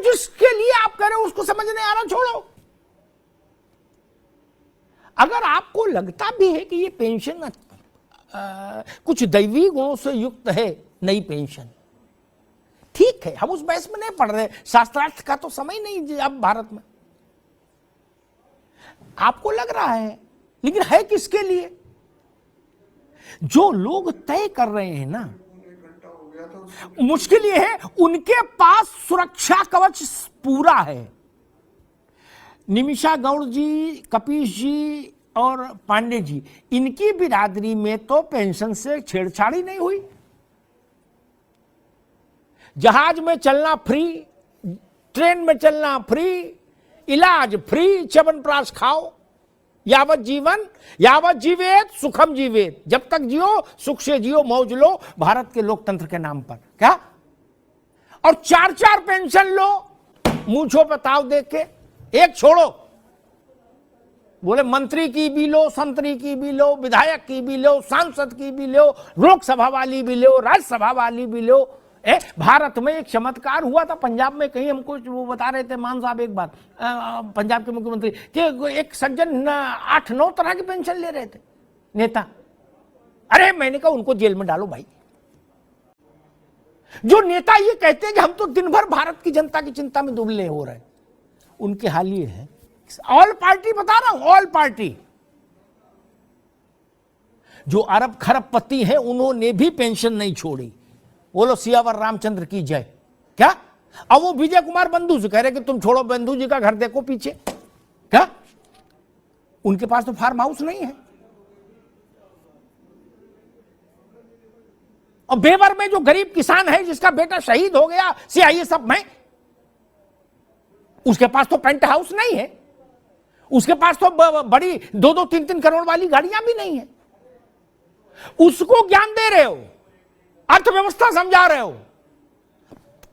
जिसके लिए आप कह रहे हो उसको समझ नहीं आ रहा, छोड़ो। अगर आपको लगता भी है कि ये पेंशन कुछ दैवी गुणों से युक्त है, नई पेंशन, ठीक है, हम उस बहस में नहीं पढ़ रहे, शास्त्रार्थ का तो समय नहीं अब भारत में। आपको लग रहा है, लेकिन है किसके लिए? जो लोग तय कर रहे हैं ना, मुश्किल ये है, उनके पास सुरक्षा कवच पूरा है। निमिषा गौड़ जी, कपीश जी और पांडे जी, इनकी बिरादरी में तो पेंशन से छेड़छाड़ी नहीं हुई। जहाज में चलना फ्री, ट्रेन में चलना फ्री, इलाज फ्री, च्यवनप्राश खाओ, यावत जीवन यावत जीवेत सुखम जीवेत, जब तक जियो सुख से जियो, मौज लो, भारत के लोकतंत्र के नाम पर। क्या? और 4-4 पेंशन लो, मूंछों पे ताव दे के, एक छोड़ो। बोले मंत्री की भी लो, संतरी की भी लो, विधायक की भी लो, सांसद की भी लो, लोकसभा वाली भी लो, राज्यसभा वाली भी लो। भारत में एक चमत्कार हुआ था पंजाब में, कहीं हमको वो बता रहे थे मान साहब एक बात, पंजाब के मुख्यमंत्री, कि एक सज्जन 8-9 तरह की पेंशन ले रहे थे, नेता। अरे मैंने कहा उनको जेल में डालो भाई। जो नेता ये कहते हैं कि हम तो दिन भर भारत की जनता की चिंता में दुबले हो रहे हैं, उनके हाल ये है। ऑल पार्टी बता रहा हूं, ऑल पार्टी, जो अरब खरबपति हैं उन्होंने भी पेंशन नहीं छोड़ी। बोलो सियावर रामचंद्र की जय। क्या? अब वो विजय कुमार बंधु से कह रहे कि तुम छोड़ो, बंधु जी का घर देखो पीछे। क्या? उनके पास तो फार्म हाउस नहीं है। और बेवर में जो गरीब किसान है जिसका बेटा शहीद हो गया सीआईएसएफ में, उसके पास तो पेंट हाउस नहीं है, उसके पास तो बड़ी 2-2, 3-3 करोड़ वाली गाड़ियां भी नहीं है। उसको ज्ञान दे रहे हो, अर्थव्यवस्था समझा रहे हो।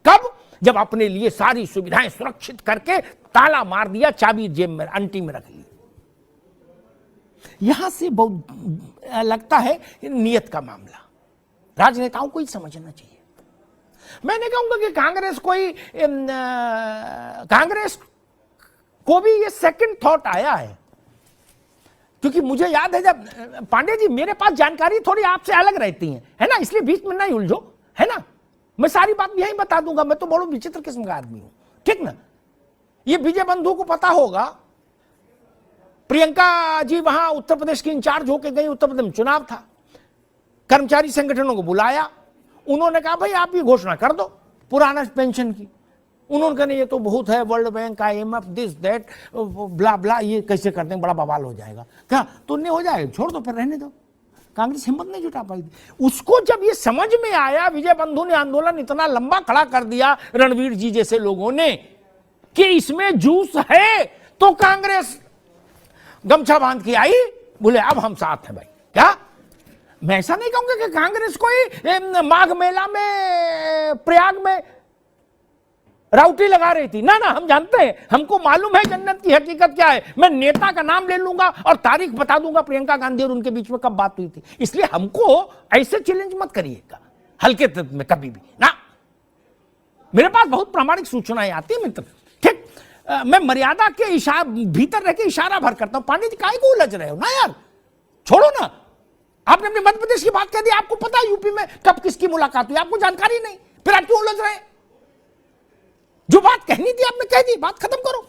कब? जब अपने लिए सारी सुविधाएं सुरक्षित करके ताला मार दिया, चाबी जेब में अंटी में रख ली। यहां से बहुत लगता है नियत का मामला, राजनेताओं को ही समझना चाहिए। मैं नहीं कहूंगा कि कांग्रेस को भी ये सेकंड थॉट आया है, क्योंकि मुझे याद है जब पांडे जी, मेरे पास जानकारी थोड़ी आपसे अलग रहती है ना, इसलिए बीच में नहीं उलझो, है ना। मैं सारी बात यही बता दूंगा, मैं तो बड़ा विचित्र किस्म का आदमी हूं, ठीक ना। ये विजय बंधु को पता होगा, प्रियंका जी वहां उत्तर प्रदेश की इंचार्ज होके गई, उत्तर प्रदेश में चुनाव था, कर्मचारी संगठनों को बुलाया, उन्होंने कहा भाई आप ये घोषणा कर दो पुराना पेंशन की। उन्होंने कहा ये तो बहुत है, World Bank, IMF, this that blah blah, ये कैसे करते हैं, बड़ा बवाल हो जाएगा। क्या? तो नहीं हो जाएगा, छोड़ दो, फिर रहने दो। कांग्रेस हिम्मत नहीं जुटा पाई थी। उसको जब ये समझ में आया, विजय बंधु ने आंदोलन इतना लंबा खड़ा कर दिया, रणवीर जी जैसे लोगों ने, कि इसमें जूस है, तो कांग्रेस गमछा बांध के आई, बोले अब हम साथ हैं भाई। क्या? मैं ऐसा नहीं कहूंगा कि कांग्रेस कोई माघ मेला में प्रयाग में राउटी लगा रही थी, ना ना, हम जानते हैं, हमको मालूम है जन्नत की हकीकत क्या है। मैं नेता का नाम ले लूंगा और तारीख बता दूंगा प्रियंका गांधी और उनके बीच में कब बात हुई थी। इसलिए हमको ऐसे चैलेंज मत करिएगा हल्के में कभी भी ना। मेरे पास बहुत प्रामाणिक सूचनाएं आती है मित्र, ठीक। मैं मर्यादा के भीतर रह के इशारा भर करता हूं। पांडे जी काहे को उलझ रहे हो ना यार, छोड़ो ना। आपने अपने मध्य प्रदेश की बात कह दी, आपको पता है यूपी में कब किसकी मुलाकात हुई, आपको जानकारी नहीं, फिर आप क्यों उलझ रहे हैं? जो बात कहनी थी आपने कह दी, बात खत्म करो।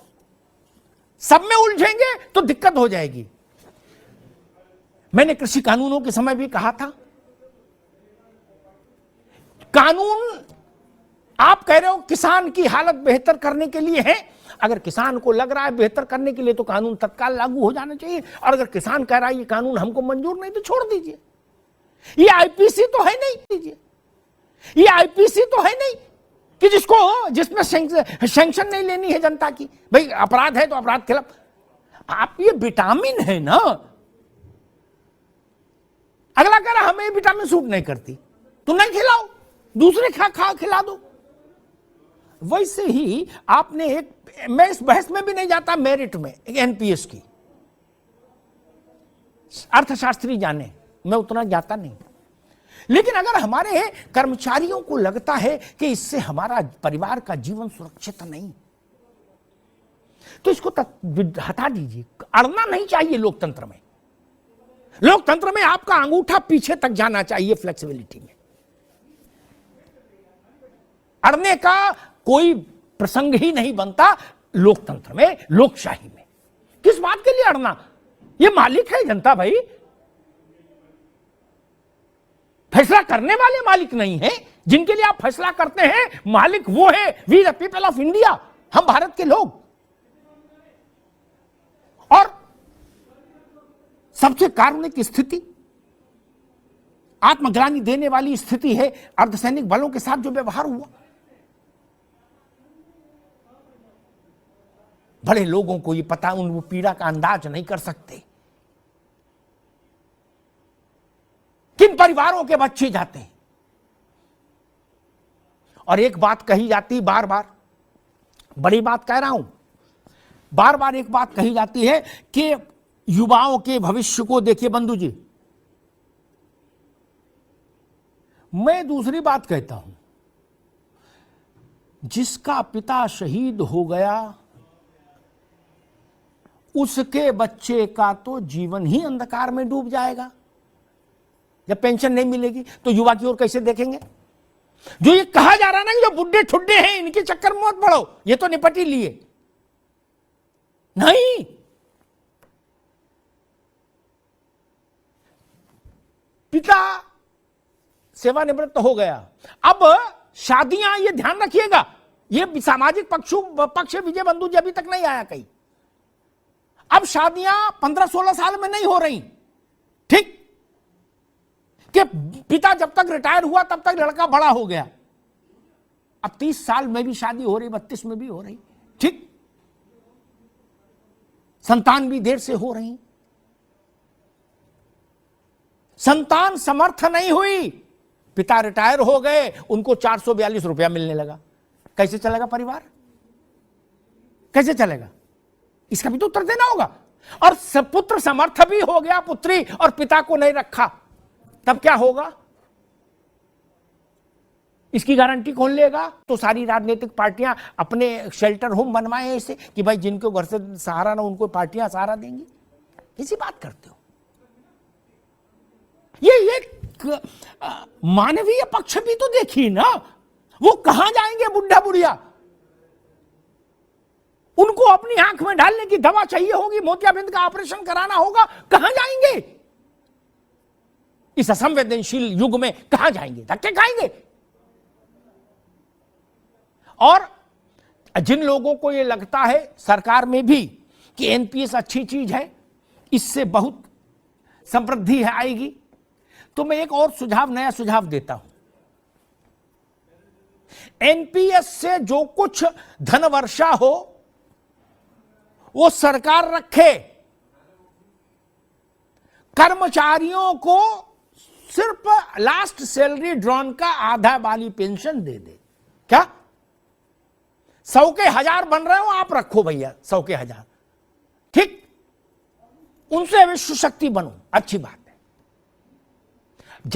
सब में उलझेंगे तो दिक्कत हो जाएगी। मैंने कृषि कानूनों के समय भी कहा था, कानून आप कह रहे हो किसान की हालत बेहतर करने के लिए है। अगर किसान को लग रहा है बेहतर करने के लिए तो कानून तत्काल लागू हो जाना चाहिए, और अगर किसान कह रहा है ये कानून हमको मंजूर नहीं तो छोड़ दीजिए। ये आईपीसी तो है नहीं, दीजिए। ये आईपीसी तो है नहीं कि जिसमें सैंक्शन नहीं लेनी है जनता की। भाई अपराध है तो अपराध खिलाफ। आप ये विटामिन है ना, अगला कह रहा हमें विटामिन सूट नहीं करती तो नहीं खिलाओ, दूसरे खिला दो। वैसे ही आपने एक, मैं इस बहस में भी नहीं जाता मेरिट में, एक एनपीएस की, अर्थशास्त्री जाने, मैं उतना जाता नहीं। लेकिन अगर हमारे कर्मचारियों को लगता है कि इससे हमारा परिवार का जीवन सुरक्षित नहीं, तो इसको हटा दीजिए। अड़ना नहीं चाहिए लोकतंत्र में। लोकतंत्र में आपका अंगूठा पीछे तक जाना चाहिए फ्लेक्सिबिलिटी में। अड़ने का कोई प्रसंग ही नहीं बनता लोकतंत्र में, लोकशाही में। किस बात के लिए अड़ना? ये मालिक है जनता भाई, फैसला करने वाले मालिक नहीं है। जिनके लिए आप फैसला करते हैं मालिक वो है we the people of India, हम भारत के लोग। और सबसे कारुणिक स्थिति, आत्मग्लानि देने वाली स्थिति है अर्धसैनिक बलों के साथ जो व्यवहार हुआ। बड़े लोगों को ये पता, उन वो पीड़ा का अंदाज नहीं कर सकते। किन परिवारों के बच्चे जाते हैं। और एक बात कही जाती बार बार, बड़ी बात कह रहा हूं, बार बार एक बात कही जाती है कि युवाओं के भविष्य को देखिए बंधु जी। मैं दूसरी बात कहता हूं, जिसका पिता शहीद हो गया उसके बच्चे का तो जीवन ही अंधकार में डूब जाएगा। जब पेंशन नहीं मिलेगी तो युवा की ओर कैसे देखेंगे? जो ये कहा जा रहा है ना कि जो बुढ़े ठुड्डे हैं इनके चक्कर में मत पड़ो, ये तो निपट ही लिए। नहीं, पिता सेवानिवृत्त हो गया, अब शादियां, ये ध्यान रखिएगा, ये सामाजिक पक्ष विजय बंधु जी अभी तक नहीं आया कहीं। अब शादियां 15-16 साल में नहीं हो रही, ठीक? कि पिता जब तक रिटायर हुआ तब तक लड़का बड़ा हो गया। अब 30 साल में भी शादी हो रही, 32 में भी हो रही, ठीक? संतान भी देर से हो रही। संतान समर्थ नहीं हुई, पिता रिटायर हो गए, उनको 442 रुपया मिलने लगा। कैसे चलेगा परिवार? कैसे चलेगा? इसका भी तो उत्तर देना होगा। और पुत्र समर्थ भी हो गया पुत्री और पिता को नहीं रखा, तब क्या होगा? इसकी गारंटी कौन लेगा? तो सारी राजनीतिक पार्टियां अपने शेल्टर होम बनवाए हैं ऐसे कि भाई जिनको घर से सहारा ना उनको पार्टियां सहारा देंगी। किसी बात करते हो? ये मानवीय पक्ष भी तो देखिए ना, वो कहां जाएंगे बुढ़ा बुढ़िया? उनको अपनी आंख में डालने की दवा चाहिए होगी, मोतियाबिंद का ऑपरेशन कराना होगा, कहां जाएंगे? इस असंवेदनशील युग में कहां जाएंगे? धक्के खाएंगे। और जिन लोगों को यह लगता है सरकार में भी कि एनपीएस अच्छी चीज है, इससे बहुत समृद्धि है आएगी, तो मैं एक और सुझाव, नया सुझाव देता हूं। एनपीएस से जो कुछ धन वर्षा हो वो सरकार रखे, कर्मचारियों को सिर्फ लास्ट सैलरी ड्रॉन का आधा वाली पेंशन दे दे। क्या 100 के 1000 बन रहे हो आप, रखो भैया 100 के 1000, ठीक? उनसे विश्व शक्ति बनो, अच्छी बात है।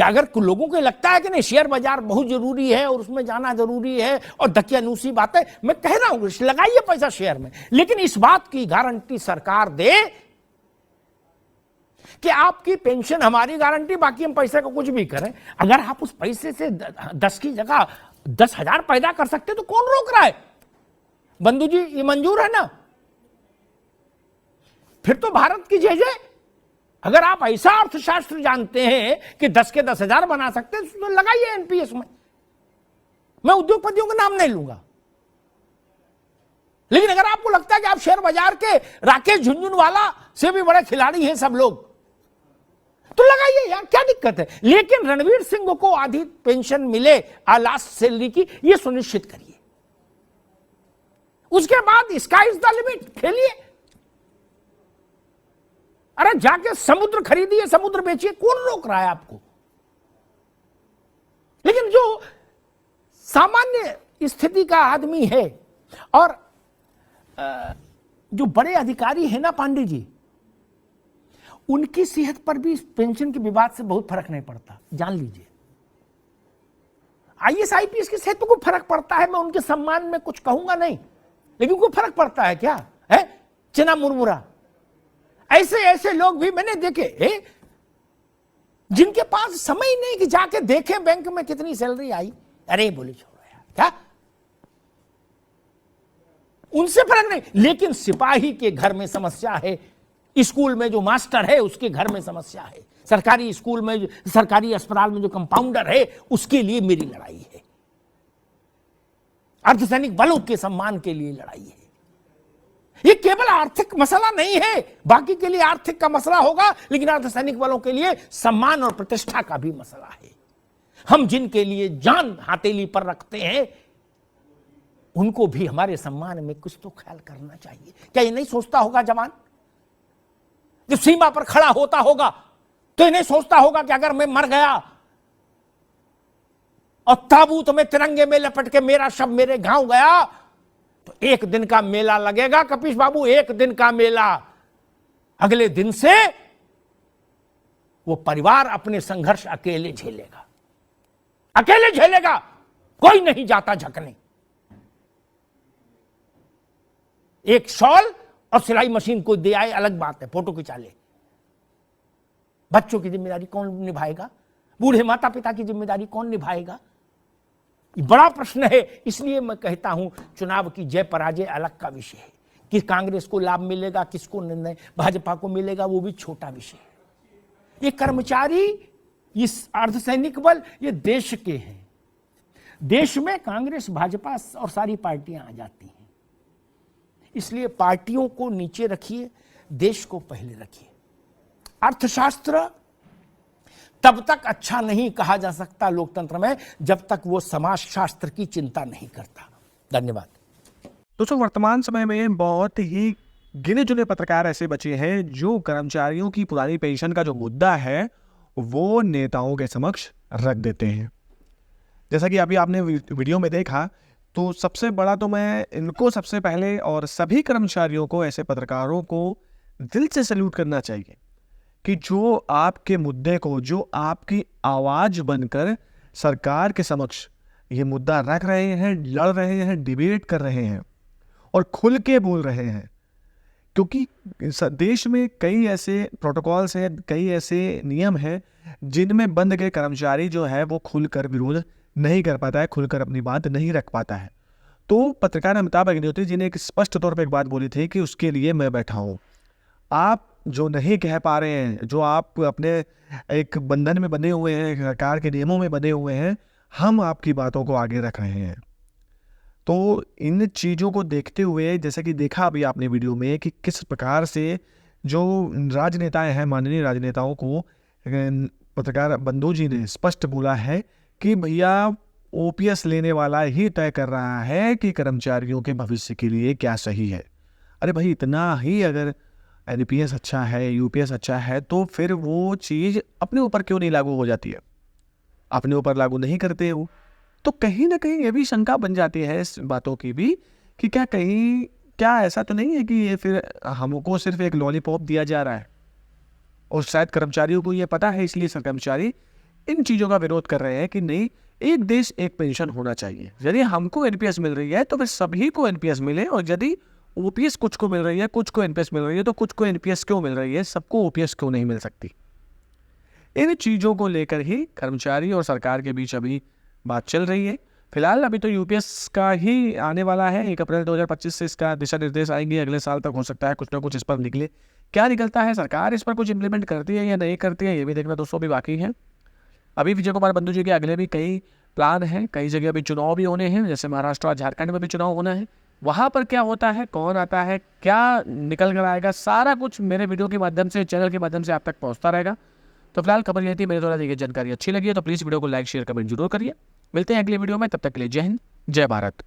अगर लोगों को लगता है कि नहीं शेयर बाजार बहुत जरूरी है और उसमें जाना जरूरी है और दकियानूसी बात है, मैं कह रहा हूं लगाइए पैसा शेयर में, लेकिन इस बात की गारंटी सरकार दे कि आपकी पेंशन हमारी गारंटी, बाकी हम पैसे को कुछ भी करें। अगर आप उस पैसे से 10 की जगह 10,000 पैदा कर सकते तो कौन रोक रहा है? बंधु जी ये मंजूर है ना? फिर तो भारत की जय जय। अगर आप ऐसा अर्थशास्त्र जानते हैं कि 10 के 10,000 बना सकते हैं तो लगाइए एनपीएस में। मैं उद्योगपतियों का नाम नहीं लूंगा, लेकिन अगर आपको लगता है कि आप शेयर बाजार के राकेश झुनझुनवाला से भी बड़े खिलाड़ी हैं सब लोग, तो लगाइए यार, क्या दिक्कत है? लेकिन रणवीर सिंह को आधी पेंशन मिले लास्ट सैलरी की, यह सुनिश्चित करिए। उसके बाद स्काई इज द लिमिट, खेलिए। अरे जाके समुद्र खरीदिए, समुद्र बेचिए, कौन रोक रहा है आपको? लेकिन जो सामान्य स्थिति का आदमी है और जो बड़े अधिकारी हैं ना पांडे जी, उनकी सेहत पर भी पेंशन के विवाद से बहुत फर्क नहीं पड़ता, जान लीजिए। आईएएस आईपीएस के से तो कोई फर्क पड़ता है, मैं उनके सम्मान में कुछ कहूंगा नहीं, लेकिन कोई फर्क पड़ता है क्या है? चना मुरमुरा ऐसे ऐसे लोग भी मैंने देखे जिनके पास समय ही नहीं कि जाके देखें बैंक में कितनी सैलरी आई। अरे बोले छोड़ो यार, क्या उनसे फर्क नहीं। लेकिन सिपाही के घर में समस्या है, स्कूल में जो मास्टर है उसके घर में समस्या है, सरकारी स्कूल में, सरकारी अस्पताल में जो कंपाउंडर है उसके लिए मेरी लड़ाई है, अर्धसैनिक बलों के सम्मान के लिए लड़ाई है। ये केवल आर्थिक मसला नहीं है, बाकी के लिए आर्थिक का मसला होगा, लेकिन अर्धसैनिक बलों के लिए सम्मान और प्रतिष्ठा का भी मसला है। हम जिनके लिए जान हथेली पर रखते हैं उनको भी हमारे सम्मान में कुछ तो ख्याल करना चाहिए। क्या ये नहीं सोचता होगा जवान जब सीमा पर खड़ा होता होगा, तो ये नहीं सोचता होगा कि अगर मैं मर गया और ताबूत में तिरंगे में लपट के मेरा शव मेरे गांव गया तो एक दिन का मेला लगेगा कपीश बाबू, एक दिन का मेला। अगले दिन से वो परिवार अपने संघर्ष अकेले झेलेगा, अकेले झेलेगा, कोई नहीं जाता झकने। एक शॉल और सिलाई मशीन को दे आए अलग बात है, फोटो खिंचा ले। बच्चों की जिम्मेदारी कौन निभाएगा? बूढ़े माता पिता की जिम्मेदारी कौन निभाएगा? बड़ा प्रश्न है। इसलिए मैं कहता हूं चुनाव की जय पराजय अलग का विषय है, कि कांग्रेस को लाभ मिलेगा किसको नहीं, भाजपा को मिलेगा वो भी छोटा विषय है। ये कर्मचारी, ये अर्धसैनिक बल, ये देश के हैं। देश में कांग्रेस भाजपा और सारी पार्टियां आ जाती हैं, इसलिए पार्टियों को नीचे रखिए, देश को पहले रखिए। अर्थशास्त्र तब तक अच्छा नहीं कहा जा सकता लोकतंत्र में जब तक वो समाजशास्त्र की चिंता नहीं करता। धन्यवाद। दोस्तों, वर्तमान समय में बहुत ही गिने चुने पत्रकार ऐसे बचे हैं जो कर्मचारियों की पुरानी पेंशन का जो मुद्दा है वो नेताओं के समक्ष रख देते हैं। जैसा कि अभी आपने वीडियो में देखा, तो सबसे बड़ा तो मैं इनको सबसे पहले और सभी कर्मचारियों को, ऐसे पत्रकारों को दिल से सैल्यूट करना चाहिए कि जो आपके मुद्दे को, जो आपकी आवाज़ बनकर सरकार के समक्ष ये मुद्दा रख रहे हैं, लड़ रहे हैं, डिबेट कर रहे हैं और खुल के बोल रहे हैं। क्योंकि देश में कई ऐसे प्रोटोकॉल्स हैं, कई ऐसे नियम हैं जिनमें बंद के कर्मचारी जो है वो खुलकर विरोध नहीं कर पाता है, खुलकर अपनी बात नहीं रख पाता है। तो पत्रकार अमिताभ अग्निहोत्री जी ने एक स्पष्ट तौर पर एक बात बोली थी कि उसके लिए मैं बैठा हूँ। आप जो नहीं कह पा रहे हैं, जो आप अपने एक बंधन में बने हुए हैं, सरकार के नियमों में बने हुए हैं, हम आपकी बातों को आगे रख रहे हैं। तो इन चीज़ों को देखते हुए, जैसे कि देखा अभी आपने वीडियो में कि किस प्रकार से जो राजनेताएं हैं, माननीय राजनेताओं को पत्रकार बंधु जी ने स्पष्ट बोला है कि भैया ओपीएस लेने वाला ही तय कर रहा है कि कर्मचारियों के भविष्य के लिए क्या सही है। अरे भाई, इतना ही अगर एनपीएस अच्छा है, यूपीएस अच्छा है, तो फिर वो चीज़ अपने ऊपर क्यों नहीं लागू हो जाती है? अपने ऊपर लागू नहीं करते वो, तो कहीं ना कहीं ये भी शंका बन जाती है इस बातों की भी कि क्या ऐसा तो नहीं है कि ये फिर हमको सिर्फ एक लॉलीपॉप दिया जा रहा है और शायद कर्मचारियों को ये पता है, इसलिए कर्मचारी इन चीज़ों का विरोध कर रहे हैं कि नहीं, एक देश एक पेंशन होना चाहिए। यदि हमको एनपीएस मिल रही है तो फिर सभी को एनपीएस मिले, और यदि ओपीएस कुछ को मिल रही है, कुछ को एनपीएस मिल रही है, तो कुछ को एनपीएस क्यों मिल रही है, सबको ओपीएस क्यों नहीं मिल सकती? इन चीज़ों को लेकर ही कर्मचारी और सरकार के बीच अभी बात चल रही है। फिलहाल अभी तो यूपीएस का ही आने वाला है, 1 अप्रैल 2025 से इसका दिशा निर्देश आएंगे। अगले साल तक हो सकता है कुछ ना कुछ इस पर निकले। क्या निकलता है, सरकार इस पर कुछ इंप्लीमेंट करती है या नहीं करती है, ये भी देखना दोस्तों भी बाकी है। अभी विजय कुमार बंधु जी के अगले भी कई प्लान हैं, कई जगह अभी चुनाव भी होने हैं, जैसे महाराष्ट्र और झारखंड में भी चुनाव होना है। वहाँ पर क्या होता है, कौन आता है, क्या निकल कर आएगा, सारा कुछ मेरे वीडियो के माध्यम से, चैनल के माध्यम से आप तक पहुँचता रहेगा। तो फिलहाल खबर ये थी, मेरे द्वारा दी गई जानकारी अच्छी लगी है तो प्लीज़ वीडियो को लाइक शेयर कमेंट जरूर करिए। मिलते हैं अगले वीडियो में, तब तक के लिए जय हिंद, जय भारत।